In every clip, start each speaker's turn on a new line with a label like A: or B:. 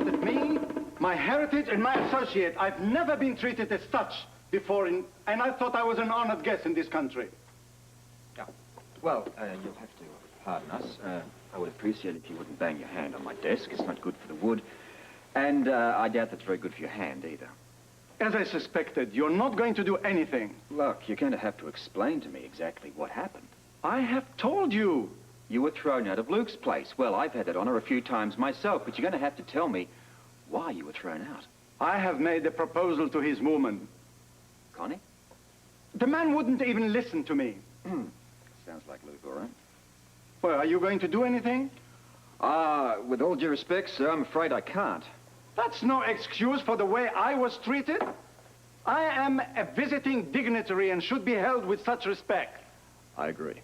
A: insulted me, my heritage, and my associate. I've never been treated as such before, and I thought I was an honored guest in this country.
B: Yeah. Well, you'll have to pardon us. I would appreciate it if you wouldn't bang your hand on my desk. It's not good for the wood. And I doubt that's very good for your hand, either.
A: As I suspected, you're not going to do anything.
B: Look, you're going to have to explain to me exactly what happened.
A: I have told you.
B: You were thrown out of Luke's place. Well, I've had that honor a few times myself, but you're going to have to tell me why you were thrown out.
A: I have made a proposal to his woman.
B: Connie?
A: The man wouldn't even listen to me.
B: Sounds like Luke, all right.
A: Well, are you going to do anything?
B: With all due respect, sir, I'm afraid I can't.
A: That's no excuse for the way I was treated. I am a visiting dignitary and should be held with such respect.
B: I agree.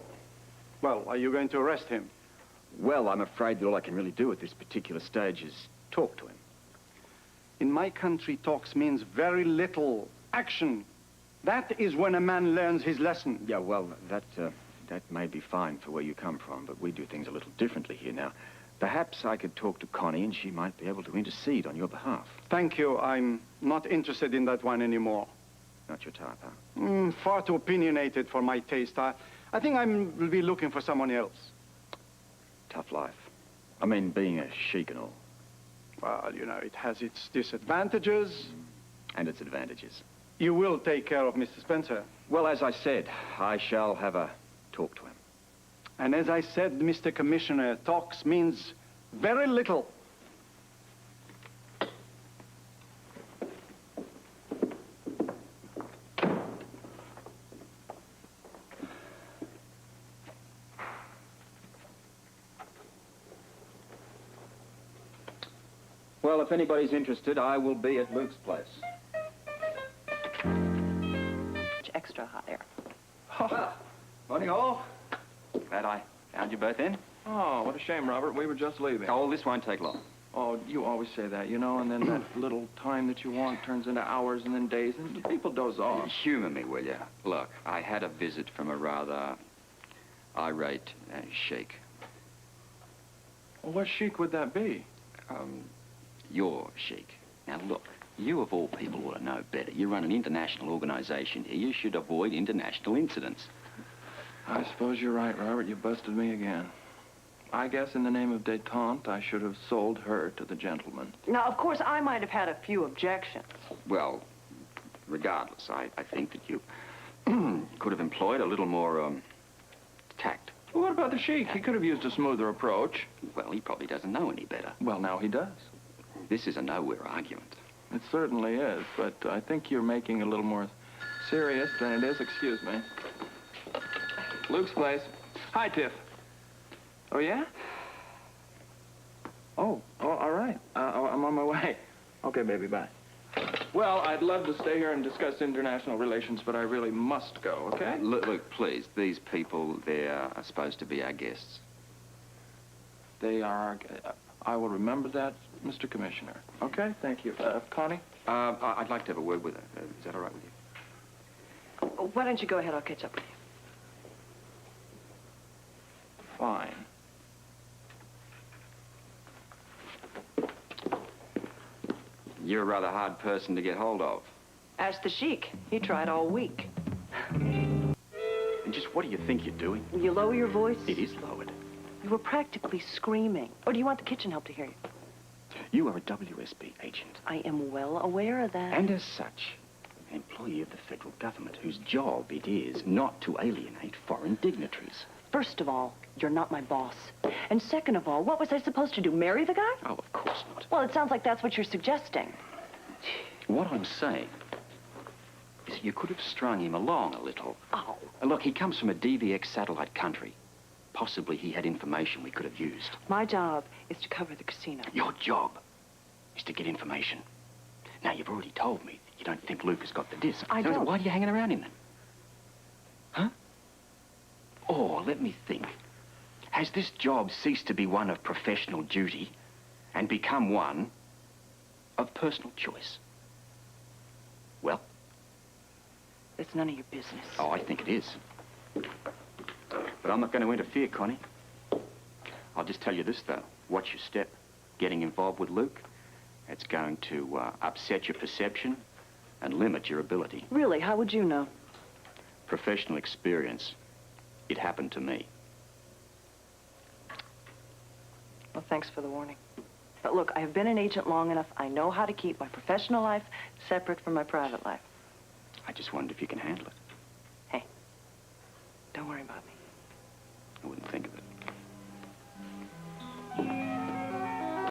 A: Well, are you going to arrest him?
B: Well, I'm afraid that all I can really do at this particular stage is talk to him.
A: In my country, talks means very little. Action. That is when a man learns his lesson.
B: Yeah, well, that may be fine for where you come from, but we do things a little differently here now. Perhaps I could talk to Connie and she might be able to intercede on your behalf.
A: Thank you. I'm not interested in that one anymore.
B: Not your type, huh?
A: Far too opinionated for my taste. I think will be looking for someone else.
B: Tough life. I mean, being a sheik and all.
A: Well, you know, it has its disadvantages.
B: And its advantages.
A: You will take care of Mr. Spencer.
B: Well, as I said, I shall have a talk to him.
A: And as I said, Mr. Commissioner, talks means very little.
B: Well, if anybody's interested, I will be at Luke's place.
C: Extra higher.
B: Oh, morning all. Glad I found you both in.
D: Oh, what a shame, Robert. We were just leaving.
B: Oh, this won't take long.
D: Oh, you always say that, you know, and then that little time that you want turns into hours and then days, and the people doze off.
E: Humor me, will you? Look, I had a visit from a rather irate sheik.
D: Well, what chic would that be?
E: Your sheik. Now, look, you of all people ought to know better. You run an international organization here. You should avoid international incidents.
D: I suppose you're right, Robert. You busted me again. I guess in the name of détente, I should have sold her to the gentleman.
C: Now, of course, I might have had a few objections.
E: Well, regardless, I think that you could have employed a little more tact.
D: Well, what about the sheik? He could have used a smoother approach.
E: Well, he probably doesn't know any better.
D: Well, now he does.
E: This is a nowhere argument.
D: It certainly is, but I think you're making it a little more serious than it is. Excuse me. Luke's place. Hi, Tiff. Oh, yeah? Oh, all right. I'm on my way. Okay, baby, bye. Well, I'd love to stay here and discuss international relations, but I really must go, okay?
E: Look, please, these people, they're supposed to be our guests.
D: They are... I will remember that, Mr. Commissioner. Okay, thank you. Connie?
E: I'd like to have a word with her. Is that all right with you?
C: Why don't you go ahead? I'll catch up with you.
D: Fine.
E: You're a rather hard person to get hold of.
C: Ask the sheik. He tried all week.
B: And just what do you think you're doing?
C: You lower your voice?
B: It is lowered.
C: You were practically screaming. Or do you want the kitchen help to hear you?
B: You are a WSB agent.
C: I am well aware of that.
B: And as such, an employee of the federal government whose job it is not to alienate foreign dignitaries.
C: First of all, you're not my boss. And second of all, what was I supposed to do, marry the guy?
B: Oh, of course not.
C: Well, it sounds like that's what you're suggesting.
E: What I'm saying is you could have strung him along a little.
C: Oh.
E: Look, he comes from a DVX satellite country. Possibly he had information we could have used.
C: My job is to cover the casino.
E: Your job is to get information. Now, you've already told me you don't think Luke has got the disc.
C: I don't.
E: Why are you hanging around him then? Huh? Or, let me think. Has this job ceased to be one of professional duty and become one of personal choice? Well?
C: It's none of your business.
E: Oh, I think it is. But I'm not going to interfere, Connie. I'll just tell you this, though. Watch your step. Getting involved with Luke, It's going to upset your perception and limit your ability.
C: Really, how would you know?
E: Professional experience. It happened to me.
C: Well, thanks for the warning. But look, I have been an agent long enough. I know how to keep my professional life separate from my private life.
E: I just wondered if you can handle it.